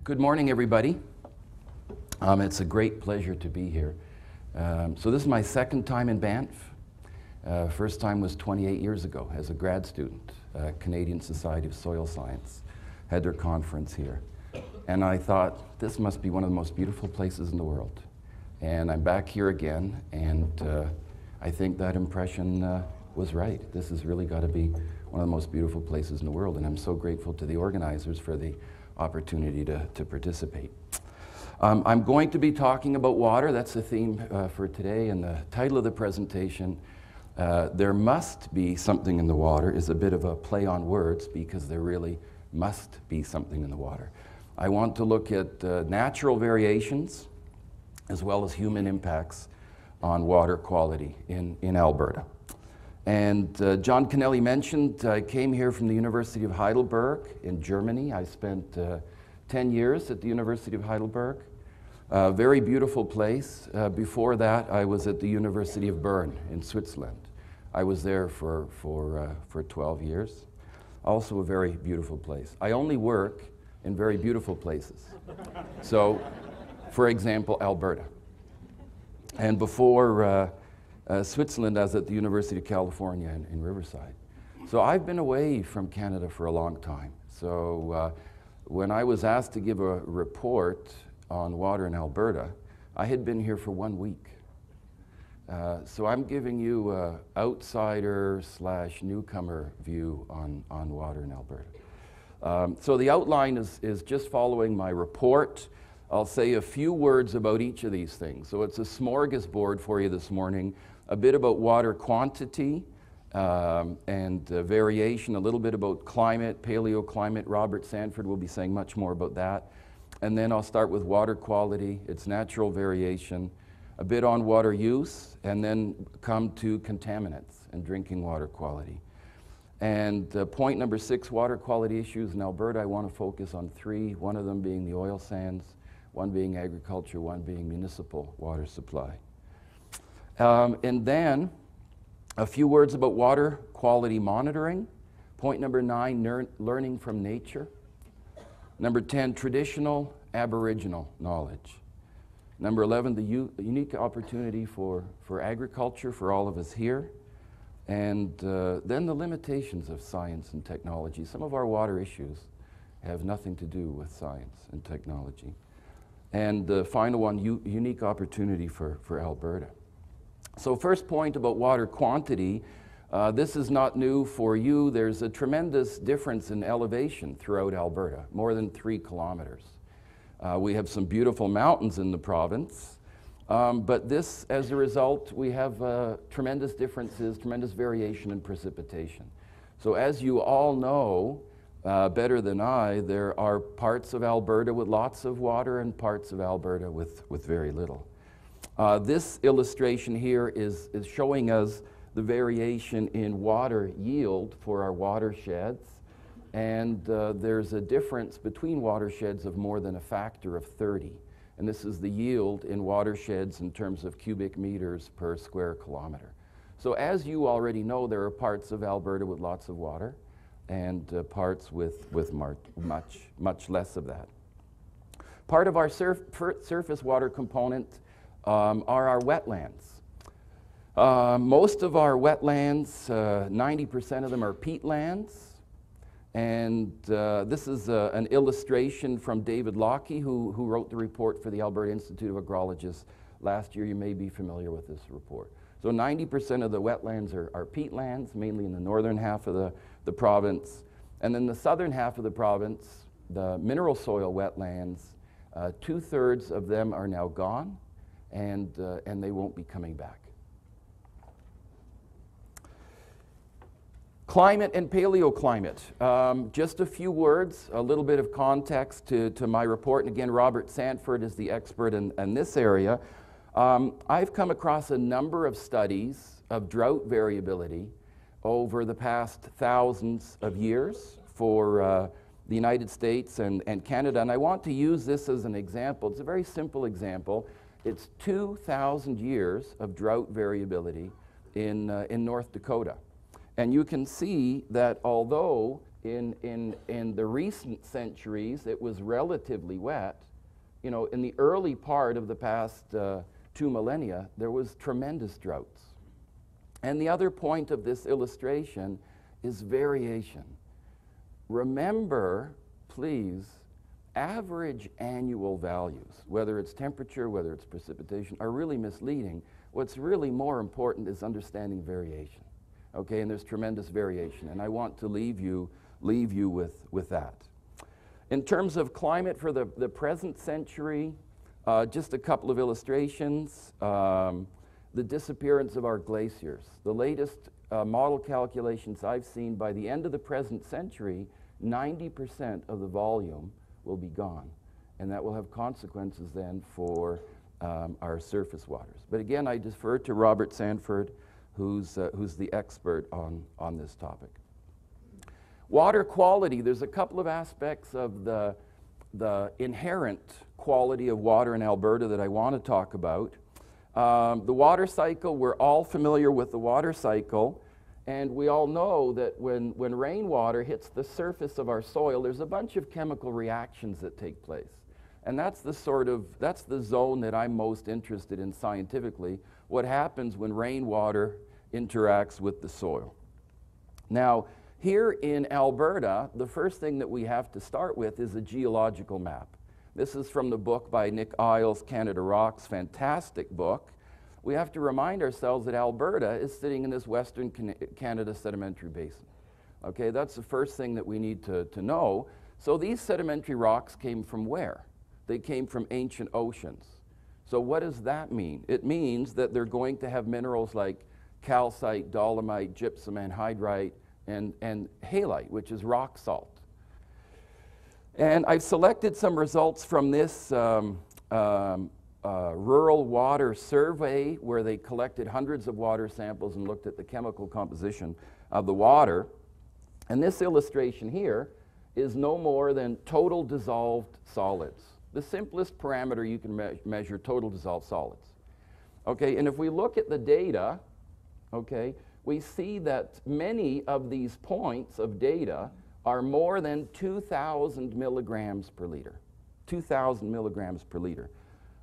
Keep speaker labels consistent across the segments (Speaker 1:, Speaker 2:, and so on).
Speaker 1: Good morning, everybody. It's a great pleasure to be here. So this is my second time in Banff. First time was 28 years ago as a grad student. Canadian Society of Soil Science had their conference here. And I thought, this must be one of the most beautiful places in the world. And I'm back here again, and I think that impression was right. This has really got to be one of the most beautiful places in the world, and I'm so grateful to the organizers for the opportunity to participate. I'm going to be talking about water. That's the theme for today, and the title of the presentation, There Must Be Something in the Water, is a bit of a play on words because there really must be something in the water. I want to look at natural variations as well as human impacts on water quality in Alberta. And John Kennelly mentioned I came here from the University of Heidelberg in Germany. I spent 10 years at the University of Heidelberg. Very beautiful place. Before that, I was at the University of Bern in Switzerland. I was there for 12 years. Also a very beautiful place. I only work in very beautiful places. So, for example, Alberta. And before Switzerland, I was at the University of California in Riverside. So I've been away from Canada for a long time. So when I was asked to give a report on water in Alberta, I had been here for 1 week. So I'm giving you an outsider/newcomer view on water in Alberta. So the outline is just following my report. I'll say a few words about each of these things. So it's a smorgasbord for you this morning. A bit about water quantity and variation, a little bit about climate, paleoclimate. Robert Sanford will be saying much more about that. And then I'll start with water quality, its natural variation, a bit on water use, and then come to contaminants and drinking water quality. And point number 6, water quality issues in Alberta. I want to focus on 3, one of them being the oil sands, one being agriculture, one being municipal water supply. And then a few words about water quality monitoring. Point number 9, learning from nature. Number 10, traditional Aboriginal knowledge. Number 11, the unique opportunity for agriculture for all of us here. And then the limitations of science and technology. Some of our water issues have nothing to do with science and technology. And the final one, unique opportunity for Alberta. So first point about water quantity, this is not new for you. There's a tremendous difference in elevation throughout Alberta, more than 3 kilometers. We have some beautiful mountains in the province, but this, as a result, we have tremendous differences, tremendous variation in precipitation. So as you all know, better than I, there are parts of Alberta with lots of water and parts of Alberta with very little. This illustration here is showing us the variation in water yield for our watersheds. And there's a difference between watersheds of more than a factor of 30. And this is the yield in watersheds in terms of cubic meters per square kilometer. So as you already know, there are parts of Alberta with lots of water and parts with much less of that. Part of our surface water component are our wetlands. Most of our wetlands, 90% of them are peatlands. And this is an illustration from David Lockie, who wrote the report for the Alberta Institute of Agrologists last year. You may be familiar with this report. So 90% of the wetlands are peatlands, mainly in the northern half of the province. And then the southern half of the province, the mineral soil wetlands, 2/3 of them are now gone, and they won't be coming back. Climate and paleoclimate. Just a few words, a little bit of context to my report. And again, Robert Sanford is the expert in this area. I've come across a number of studies of drought variability over the past thousands of years for the United States and Canada. And I want to use this as an example. It's a very simple example. It's 2,000 years of drought variability in North Dakota. And you can see that although in the recent centuries, it was relatively wet. You know, in the early part of the past 2 millennia, there was tremendous droughts. And the other point of this illustration is variation. Remember, please, average annual values, whether it's temperature, whether it's precipitation, are really misleading. What's really more important is understanding variation. Okay, and there's tremendous variation, and I want to leave you with that. In terms of climate for the present century, just a couple of illustrations. The disappearance of our glaciers. The latest model calculations I've seen, by the end of the present century, 90% of the volume will be gone, and that will have consequences then for our surface waters. But again, I defer to Robert Sanford, who's the expert on this topic. Water quality, there's a couple of aspects of the inherent quality of water in Alberta that I want to talk about. The water cycle, we're all familiar with the water cycle, and we all know that when rainwater hits the surface of our soil, there's a bunch of chemical reactions that take place. And that's the zone that I'm most interested in scientifically, what happens when rainwater interacts with the soil. Now, here in Alberta, the first thing that we have to start with is a geological map. This is from the book by Nick Isles, Canada Rocks, fantastic book. We have to remind ourselves that Alberta is sitting in this Western Canada sedimentary basin. Okay, that's the first thing that we need to know. So these sedimentary rocks came from where? They came from ancient oceans. So what does that mean? It means that they're going to have minerals like calcite, dolomite, gypsum, anhydrite, and halite, which is rock salt. And I've selected some results from this rural water survey, where they collected hundreds of water samples and looked at the chemical composition of the water. And this illustration here is no more than total dissolved solids. The simplest parameter you can measure total dissolved solids. Okay, and if we look at the data, okay, we see that many of these points of data are more than 2,000 milligrams per liter. 2,000 milligrams per liter.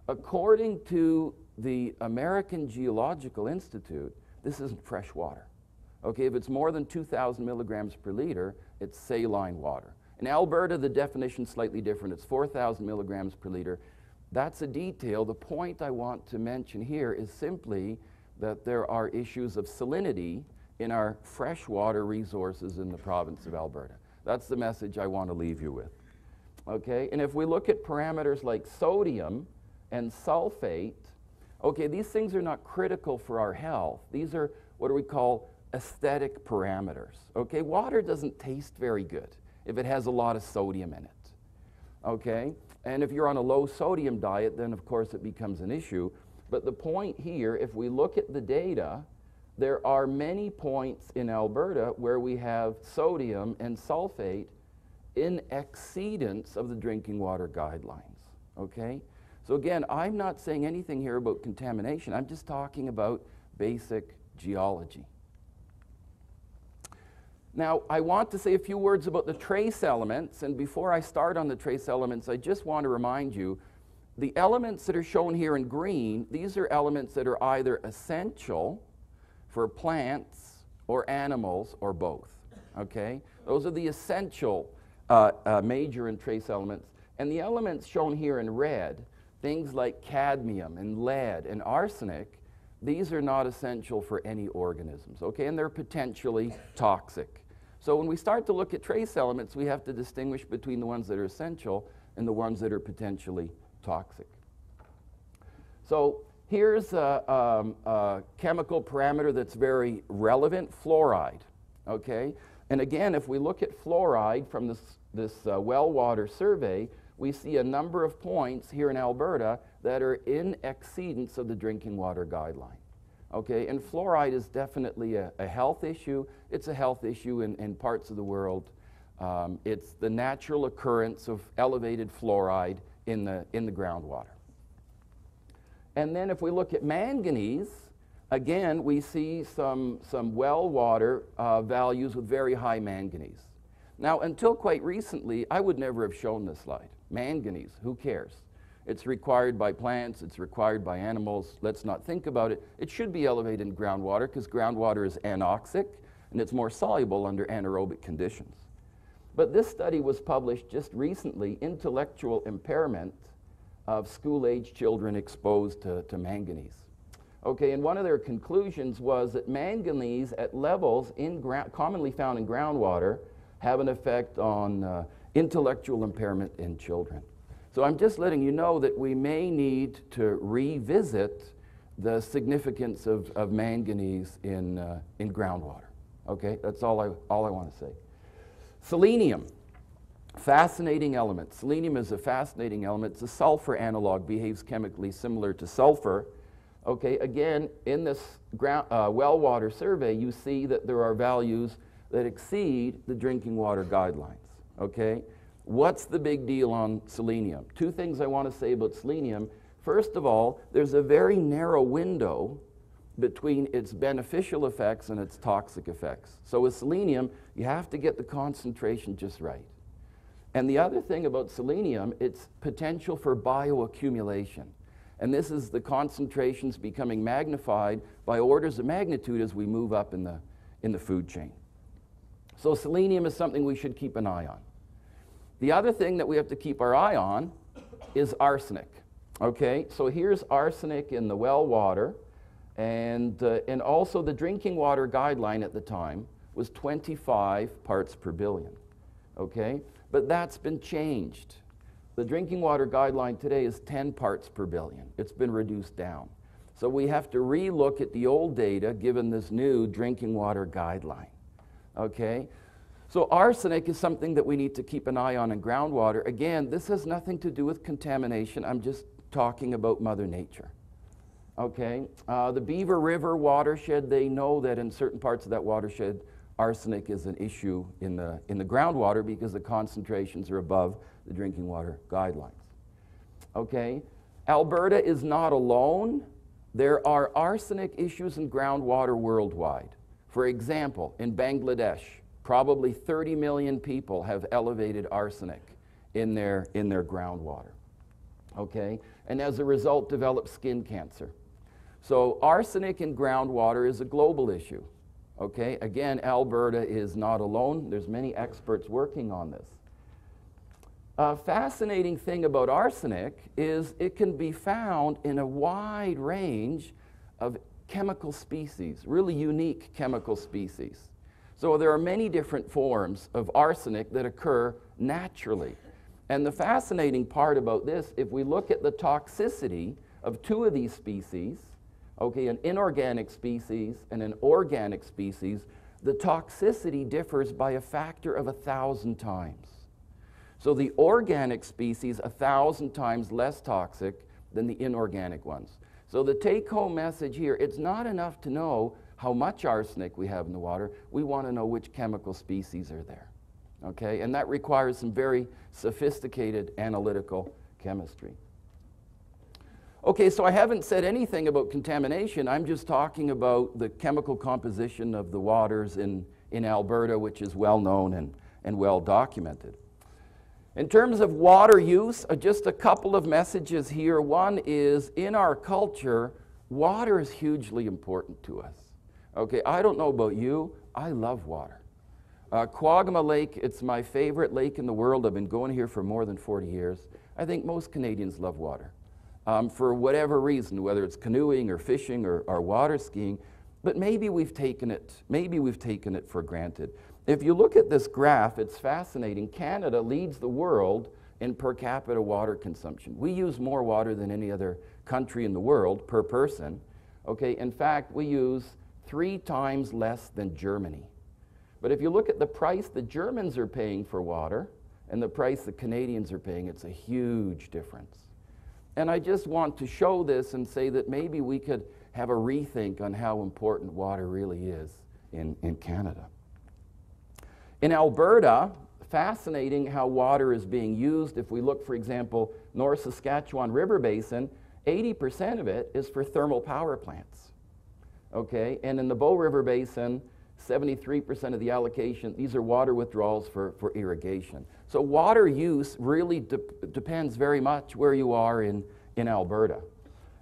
Speaker 1: According to the American Geological Institute, this isn't fresh water. Okay, if it's more than 2,000 milligrams per liter, it's saline water. In Alberta, the definition's slightly different. It's 4,000 milligrams per liter. That's a detail. The point I want to mention here is simply that there are issues of salinity in our freshwater resources in the province of Alberta. That's the message I want to leave you with. Okay, and if we look at parameters like sodium and sulfate, okay, these things are not critical for our health. These are what do we call aesthetic parameters. Okay, water doesn't taste very good if it has a lot of sodium in it. Okay, and if you're on a low sodium diet, then of course it becomes an issue. But the point here, if we look at the data, there are many points in Alberta where we have sodium and sulfate in exceedance of the drinking water guidelines. Okay? So again, I'm not saying anything here about contamination. I'm just talking about basic geology. Now, I want to say a few words about the trace elements, and before I start on the trace elements, I just want to remind you, the elements that are shown here in green, these are elements that are either essential for plants or animals or both, okay? Those are the essential major and trace elements. And the elements shown here in red, things like cadmium and lead and arsenic, these are not essential for any organisms, okay? And they're potentially toxic. So when we start to look at trace elements, we have to distinguish between the ones that are essential and the ones that are potentially toxic. So here's a chemical parameter that's very relevant, fluoride, okay? And again, if we look at fluoride from this well water survey, we see a number of points here in Alberta that are in exceedance of the drinking water guideline. Okay, and fluoride is definitely a health issue. It's a health issue in parts of the world. It's the natural occurrence of elevated fluoride in the groundwater. And then if we look at manganese, again, we see some well water values with very high manganese. Now, until quite recently, I would never have shown this slide. Manganese, who cares? It's required by plants, it's required by animals. Let's not think about it. It should be elevated in groundwater because groundwater is anoxic and it's more soluble under anaerobic conditions. But this study was published just recently, Intellectual Impairment of School-Age Children Exposed to Manganese. Okay, and one of their conclusions was that manganese at levels commonly found in groundwater have an effect on intellectual impairment in children. So I'm just letting you know that we may need to revisit the significance of manganese in groundwater. Okay, that's all I want to say. Selenium, fascinating element. Selenium is a fascinating element. It's a sulfur analog, behaves chemically similar to sulfur. Okay, again, in this well water survey, you see that there are values that exceed the drinking water guidelines. Okay, what's the big deal on selenium? Two things I want to say about selenium. First of all, there's a very narrow window between its beneficial effects and its toxic effects. So with selenium, you have to get the concentration just right. And the other thing about selenium, its potential for bioaccumulation. And this is the concentrations becoming magnified by orders of magnitude as we move up in the food chain. So selenium is something we should keep an eye on. The other thing that we have to keep our eye on is arsenic. Okay, so here's arsenic in the well water, and also the drinking water guideline at the time was 25 parts per billion. Okay, but that's been changed. The drinking water guideline today is 10 parts per billion. It's been reduced down. So we have to re-look at the old data given this new drinking water guideline. Okay? So arsenic is something that we need to keep an eye on in groundwater. Again, this has nothing to do with contamination. I'm just talking about Mother Nature. Okay? The Beaver River watershed, they know that in certain parts of that watershed, arsenic is an issue in the groundwater because the concentrations are above the drinking water guidelines. Okay? Alberta is not alone. There are arsenic issues in groundwater worldwide. For example, in Bangladesh, probably 30 million people have elevated arsenic in their groundwater. Okay? And as a result, develop skin cancer. So arsenic in groundwater is a global issue. Okay? Again, Alberta is not alone. There's many experts working on this. A fascinating thing about arsenic is it can be found in a wide range of chemical species, really unique chemical species. So there are many different forms of arsenic that occur naturally. And the fascinating part about this, if we look at the toxicity of two of these species, okay, an inorganic species and an organic species, the toxicity differs by a factor of 1,000 times. So the organic species 1,000 times less toxic than the inorganic ones. So the take-home message here, it's not enough to know how much arsenic we have in the water. We want to know which chemical species are there. Okay? And that requires some very sophisticated analytical chemistry. Okay, so I haven't said anything about contamination. I'm just talking about the chemical composition of the waters in Alberta, which is well known and well documented. In terms of water use, just a couple of messages here. One is, in our culture, water is hugely important to us. Okay, I don't know about you, I love water. Quagma Lake, it's my favorite lake in the world. I've been going here for more than 40 years. I think most Canadians love water. For whatever reason, whether it's canoeing or fishing or water skiing, but maybe we've taken it for granted. If you look at this graph, it's fascinating. Canada leads the world in per capita water consumption. We use more water than any other country in the world per person. Okay, in fact, we use 3 times less than Germany. But if you look at the price the Germans are paying for water and the price the Canadians are paying, it's a huge difference. And I just want to show this and say that maybe we could have a rethink on how important water really is in Canada. In Alberta, fascinating how water is being used. If we look, for example, North Saskatchewan River Basin, 80% of it is for thermal power plants. Okay, and in the Bow River Basin, 73% of the allocation, these are water withdrawals for irrigation. So water use really depends very much where you are in Alberta.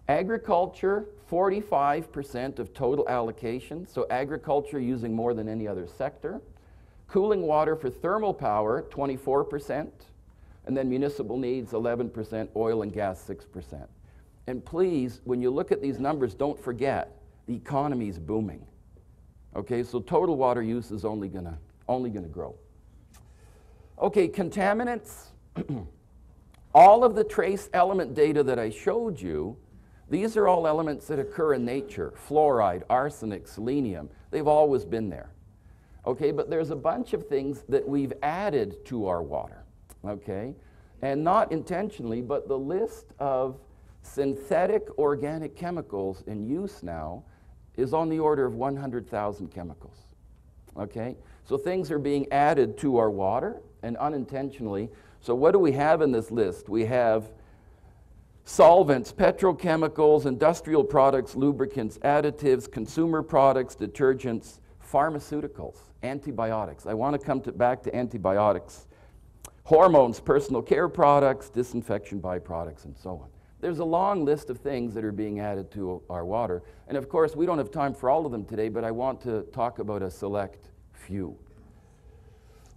Speaker 1: Agriculture, 45% of total allocation, so agriculture using more than any other sector. Cooling water for thermal power, 24%, and then municipal needs, 11%, oil and gas, 6%. And please, when you look at these numbers, don't forget, the economy is booming. Okay, so total water use is only gonna grow. Okay, contaminants. All of the trace element data that I showed you, these are all elements that occur in nature. Fluoride, arsenic, selenium, they've always been there. Okay, but there's a bunch of things that we've added to our water, okay? And not intentionally, but the list of synthetic organic chemicals in use now is on the order of 100,000 chemicals, okay? So things are being added to our water and unintentionally. So what do we have in this list? We have solvents, petrochemicals, industrial products, lubricants, additives, consumer products, detergents, pharmaceuticals, antibiotics. I want to come back to antibiotics. Hormones, personal care products, disinfection byproducts, and so on. There's a long list of things that are being added to our water. And of course, we don't have time for all of them today, but I want to talk about a select few.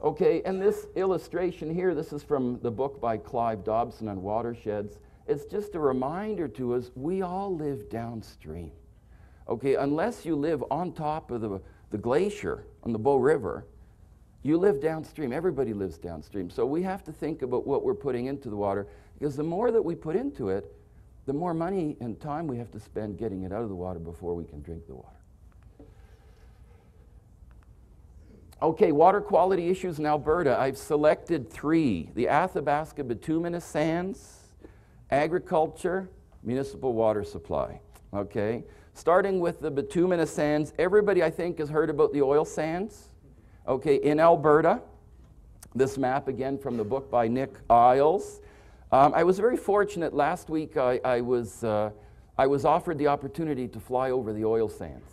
Speaker 1: Okay, and this illustration here, this is from the book by Clive Dobson on watersheds. It's just a reminder to us, we all live downstream. Okay, unless you live on top of the glacier on the Bow River, you live downstream. Everybody lives downstream. So we have to think about what we're putting into the water, because the more that we put into it, the more money and time we have to spend getting it out of the water before we can drink the water. Okay, water quality issues in Alberta. I've selected 3. The Athabasca Bituminous Sands, agriculture, municipal water supply. Okay, starting with the Bituminous Sands, everybody I think has heard about the oil sands. Okay, in Alberta, this map again from the book by Nick Isles. I was very fortunate last week. I was offered the opportunity to fly over the oil sands.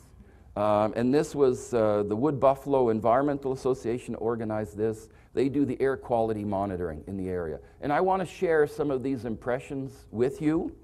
Speaker 1: And this was the Wood Buffalo Environmental Association organized this. They do the air quality monitoring in the area. And I want to share some of these impressions with you.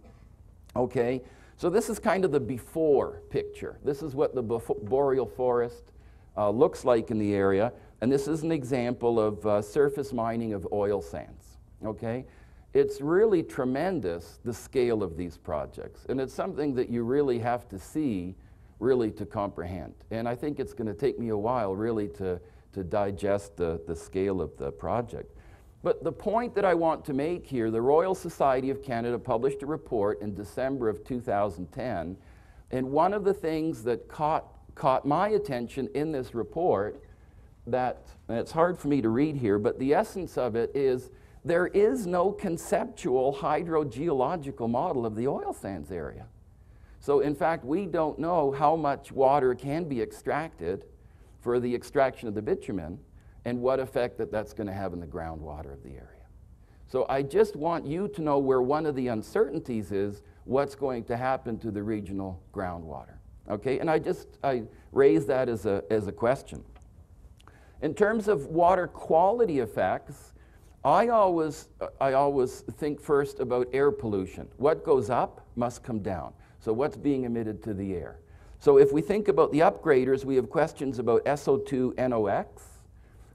Speaker 1: Okay, so this is kind of the before picture. This is what the boreal forest looks like in the area. And this is an example of surface mining of oil sands. Okay, it's really tremendous, the scale of these projects. And it's something that you really have to see really to comprehend. And I think it's going to take me a while really to digest the scale of the project. But the point that I want to make here, the Royal Society of Canada published a report in December of 2010, and one of the things that caught my attention in this report, and it's hard for me to read here, but the essence of it is there is no conceptual hydrogeological model of the oil sands area. So in fact, we don't know how much water can be extracted for the extraction of the bitumen and what effect that's going to have in the groundwater of the area. So I just want you to know where one of the uncertainties is, what's going to happen to the regional groundwater. Okay, and I raise that as a question. In terms of water quality effects, I always think first about air pollution. What goes up must come down. So what's being emitted to the air? So if we think about the upgraders, we have questions about SO2, NOx,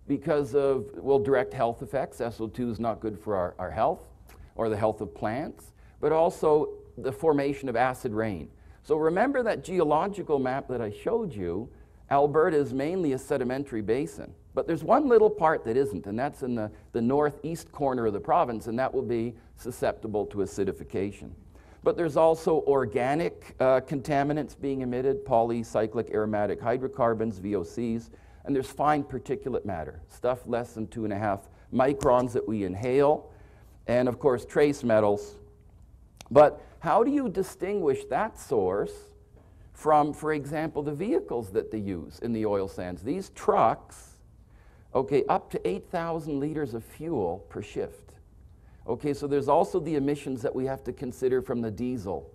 Speaker 1: because of, well, direct health effects. SO2 is not good for our health or the health of plants, but also the formation of acid rain. So remember that geological map that I showed you, Alberta is mainly a sedimentary basin. But there's one little part that isn't, and that's in the northeast corner of the province, and that will be susceptible to acidification. But there's also organic contaminants being emitted, polycyclic aromatic hydrocarbons, VOCs, and there's fine particulate matter, stuff less than 2.5 microns that we inhale, and of course trace metals. But how do you distinguish that source from, for example, the vehicles that they use in the oil sands? These trucks, okay, up to 8,000 liters of fuel per shift. Okay, so there's also the emissions that we have to consider from the diesel,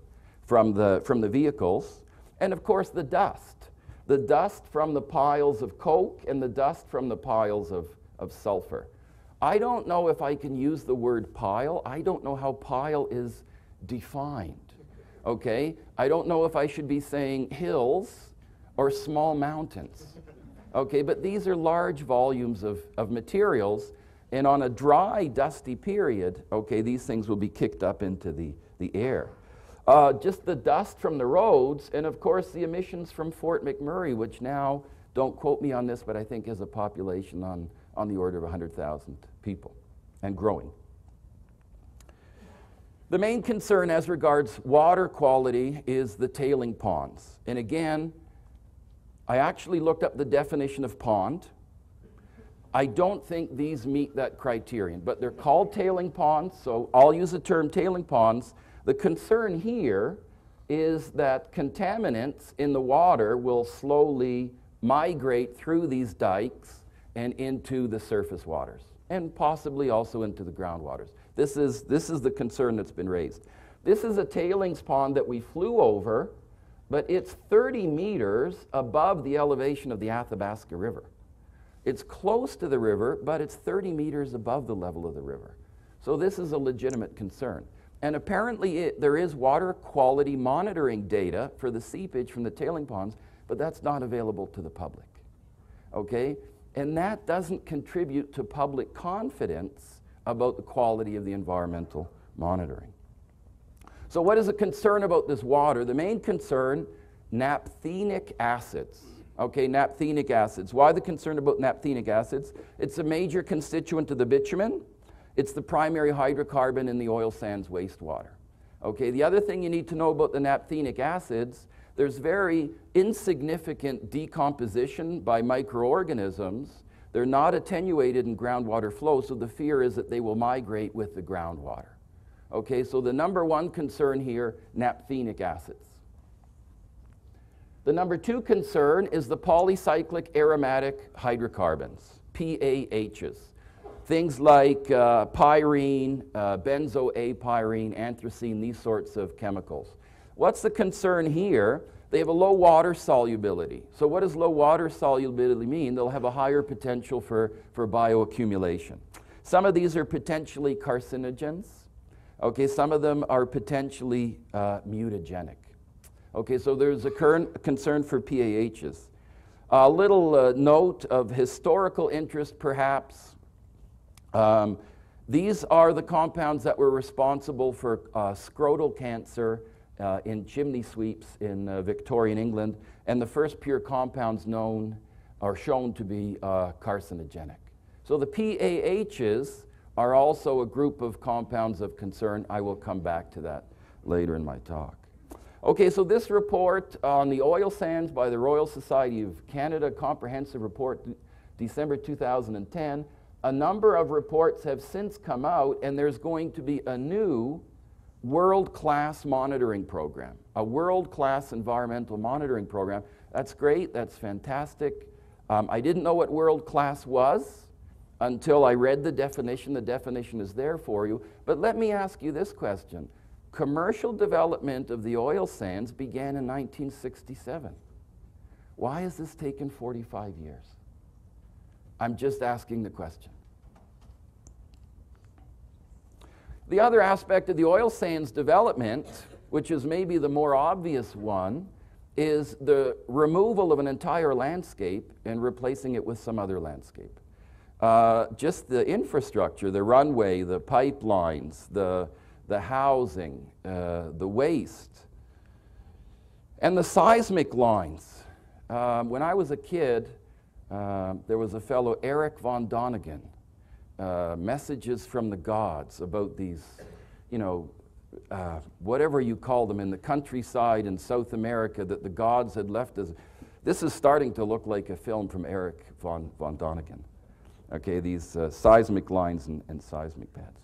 Speaker 1: from the vehicles, and of course the dust. the dust from the piles of coke and the dust from the piles of sulfur. I don't know if I can use the word pile. I don't know how pile is defined, okay? I don't know if I should be saying hills or small mountains, okay? But these are large volumes of materials, and on a dry, dusty period, okay, these things will be kicked up into the air. Just the dust from the roads, and of course the emissions from Fort McMurray, which now, don't quote me on this, but I think has a population on the order of 100,000 people and growing. The main concern as regards water quality is the tailing ponds. And again, I actually looked up the definition of pond. I don't think these meet that criterion, but they're called tailing ponds, so I'll use the term tailing ponds. The concern here is that contaminants in the water will slowly migrate through these dikes and into the surface waters, and possibly also into the groundwaters. This is the concern that's been raised. This is a tailings pond that we flew over, but it's 30 meters above the elevation of the Athabasca River. It's close to the river, but it's 30 meters above the level of the river. So this is a legitimate concern. And apparently there is water quality monitoring data for the seepage from the tailing ponds, but that's not available to the public, okay? And that doesn't contribute to public confidence about the quality of the environmental monitoring. So what is a concern about this water? The main concern, naphthenic acids. Okay, naphthenic acids. Why the concern about naphthenic acids? It's a major constituent of the bitumen. It's the primary hydrocarbon in the oil sands wastewater. Okay, the other thing you need to know about the naphthenic acids, there's very insignificant decomposition by microorganisms. They're not attenuated in groundwater flow, so the fear is that they will migrate with the groundwater. Okay, so the number one concern here, naphthenic acids. The number two concern is the polycyclic aromatic hydrocarbons, PAHs. Things like pyrene, benzoapyrene, anthracene, these sorts of chemicals. What's the concern here? They have a low water solubility. So what does low water solubility mean? They'll have a higher potential for bioaccumulation. Some of these are potentially carcinogens. Okay, some of them are potentially mutagenic. Okay, so there's a concern for PAHs. A little note of historical interest, perhaps. These are the compounds that were responsible for scrotal cancer in chimney sweeps in Victorian England, and the first pure compounds known or shown to be carcinogenic. So the PAHs are also a group of compounds of concern. I will come back to that later in my talk. Okay, so this report on the oil sands by the Royal Society of Canada, comprehensive report, December 2010. A number of reports have since come out, and there's going to be a new world-class monitoring program, a world-class environmental monitoring program. That's great, that's fantastic. I didn't know what world-class was until I read the definition. The definition is there for you. But let me ask you this question. Commercial development of the oil sands began in 1967. Why has this taken 45 years? I'm just asking the question. The other aspect of the oil sands development, which is maybe the more obvious one, is the removal of an entire landscape and replacing it with some other landscape. Just the infrastructure, the runway, the pipelines, the housing, the waste, and the seismic lines. When I was a kid, there was a fellow, Eric von Donigan, messages from the gods about these, whatever you call them in the countryside in South America that the gods had left us. This is starting to look like a film from Eric von Donigan. Okay, these seismic lines and seismic pads.